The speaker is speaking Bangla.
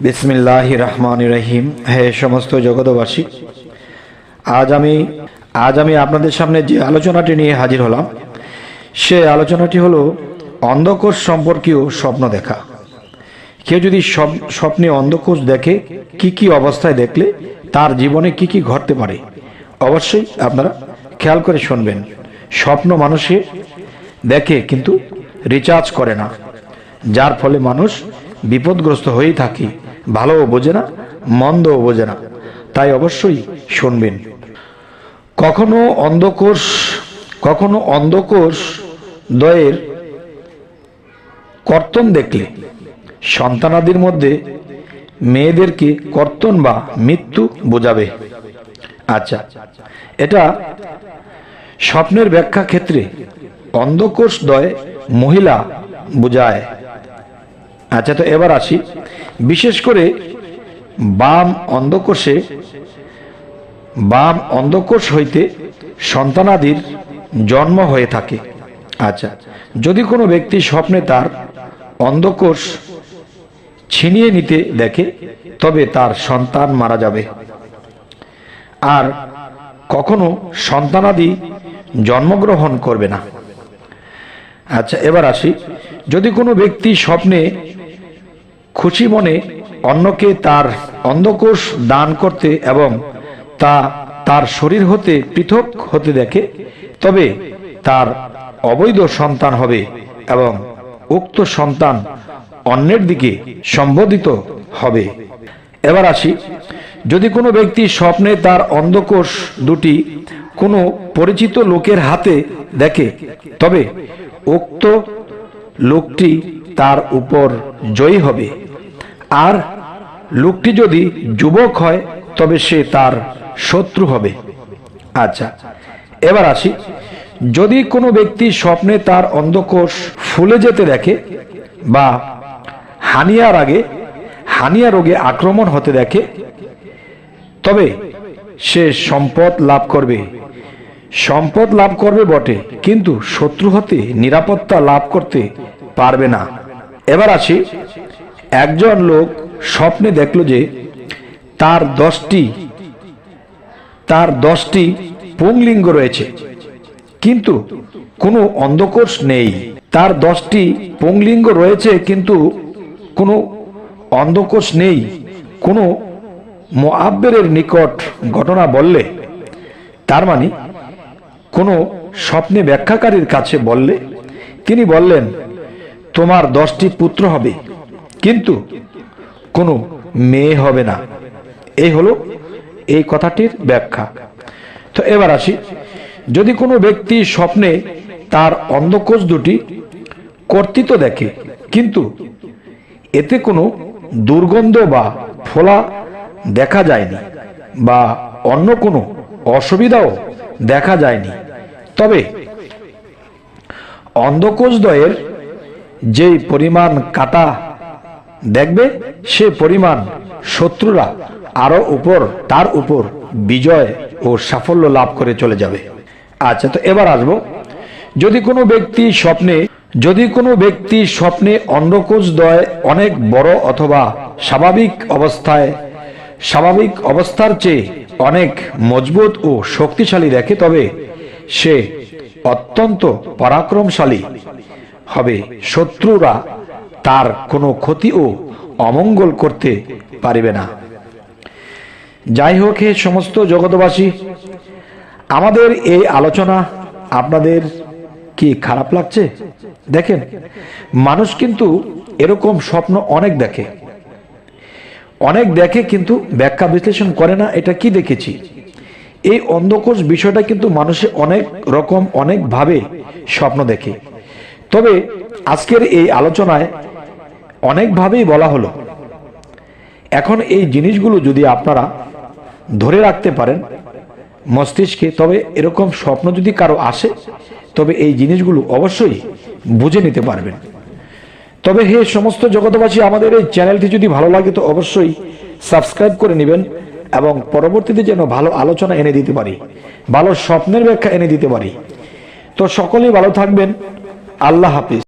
বিসমিল্লাহির রহমানির রহিম। হে সমস্ত জগতবাসী, আজ আমি আপনাদের সামনে যে আলোচনাটি নিয়ে হাজির হলাম, সে আলোচনাটি হলো অন্ধকোষ সম্পর্কীয় স্বপ্ন দেখা। কেউ যদি স্বপ্নে অন্ধকোষ দেখে, কি কি অবস্থায় দেখলে তার জীবনে কি কি ঘটতে পারে, অবশ্যই আপনারা খেয়াল করে শুনবেন। স্বপ্ন মানুষে দেখে কিন্তু রিচার্জ করে না, যার ফলে মানুষ বিপদগ্রস্ত হয়েই থাকে, ভালোও বোঝে না, মন্দও বোঝে না। তাই অবশ্যই শুনবেন। কখনো অন্ধকোষ দ্বয়ের কর্তন দেখলে সন্তানাদির মধ্যে মেয়েদেরকে কর্তন বা মৃত্যু বোঝাবে। আচ্ছা, এটা স্বপ্নের ব্যাখ্যা ক্ষেত্রে অন্ধকোষ দ্বয় মহিলা বোঝায়। আচ্ছা, তো এবার আসি, বিশেষ করে বাম অন্ধকোষ হইতে সন্তানাদির জন্ম হয়ে থাকে। আচ্ছা, যদি কোনো ব্যক্তি স্বপ্নে তার অন্ধকোষ ছিনিয়ে নিতে দেখে, তবে তার সন্তান মারা যাবে, আর কখনো সন্তানাদি জন্মগ্রহণ করবে না। আচ্ছা, এবার আসি, যদি কোনো ব্যক্তি স্বপ্নে খুশি মনে অন্যকে তার অন্ধকোষ দান করতে এবং তা তার শরীর হতে পৃথক হতে দেখে, তবে তার অবৈধ সন্তান হবে এবং উক্ত সন্তান অন্যের দিকে সম্বোধিত হবে। এবার আসি, যদি কোনো ব্যক্তি স্বপ্নে তার অন্ধকোষ দুটি কোনো পরিচিত লোকের হাতে দেখে, তবে উক্ত লোকটি তার উপর জয়ী হবে, আর লোকটি যদি যুবক হয় তবে সে তার শত্রু হবে। আচ্ছা, এবার আসি, যদি কোনো ব্যক্তি স্বপ্নে তার অন্ধকোষ ফুলে যেতে দেখে বা হানিয়া রোগে আক্রমণ হতে দেখে, তবে সে সম্পদ লাভ করবে বটে, কিন্তু শত্রু হতে নিরাপত্তা লাভ করতে পারবে না। এবার আসি, একজন লোক স্বপ্নে দেখল যে তার 10টি পুংলিঙ্গ রয়েছে, কিন্তু কোনো অন্ধকোষ নেই। তার 10টি পুংলিঙ্গ রয়েছে কিন্তু কোনো অন্ধকোষ নেই। কোনো মুআব্বিরের নিকট ঘটনা বললে, তার মানে কোনো স্বপ্নে ব্যাখ্যাকারীর কাছে বললে, তিনি বললেন তোমার 10টি পুত্র হবে, কিন্তু কোনো মেয়ে হবে না। এই হলো এই কথাটির ব্যাখ্যা। তো এবার আসি, যদি কোনো ব্যক্তি স্বপ্নে তার অন্ধকোষ দুটি কর্তিত দেখে, কিন্তু এতে কোনো দুর্গন্ধ বা ফোলা দেখা যায়নি বা অন্য কোনো অসুবিধাও দেখা যায়নি, তবে অন্ধকোষ দ্বয়ের যে পরিমাণ কাটা দেখবে, সে পরিমাণ শত্রুরা তার উপর বিজয় ও সাফল্য লাভ করে চলে যাবে। আচ্ছা, তো এবার আসবো, যদি কোনো ব্যক্তি স্বপ্নে অন্ধকোষ দ্বয় অনেক বড় অথবা স্বাভাবিক অবস্থার চেয়ে অনেক মজবুত ও শক্তিশালী দেখে, তবে সে অত্যন্ত পরাক্রমশালী হবে। শত্রুরা তার কোনো ক্ষতি ও অমঙ্গল করতে পারবে না। যাই হোক, হে সমস্ত জগতবাসী, আমাদের এই আলোচনা আপনাদের কি খারাপ লাগছে? দেখেন, মানুষ কিন্তু এরকম স্বপ্ন অনেক দেখে কিন্তু ব্যাখ্যা বিশ্লেষণ করে না, এটা কি দেখেছি। এই অন্ধকোষ বিষয়টা কিন্তু মানুষে অনেক রকম অনেকভাবে স্বপ্ন দেখে। তবে আজকের এই আলোচনায় অনেকভাবেই বলা হলো। এখন এই জিনিসগুলো যদি আপনারা ধরে রাখতে পারেন মস্তিষ্কে, তবে এরকম স্বপ্ন যদি কারো আসে, তবে এই জিনিসগুলো অবশ্যই বুঝে নিতে পারবেন। তবে হে সমস্ত জগতবাসী, আমাদের এই চ্যানেলটি যদি ভালো লাগে তো অবশ্যই সাবস্ক্রাইব করে নেবেন, এবং পরবর্তীতে যেন ভালো আলোচনা এনে দিতে পারি, ভালো স্বপ্নের ব্যাখ্যা এনে দিতে পারি। তো সকলেই ভালো থাকবেন। আল্লাহ হাফিজ।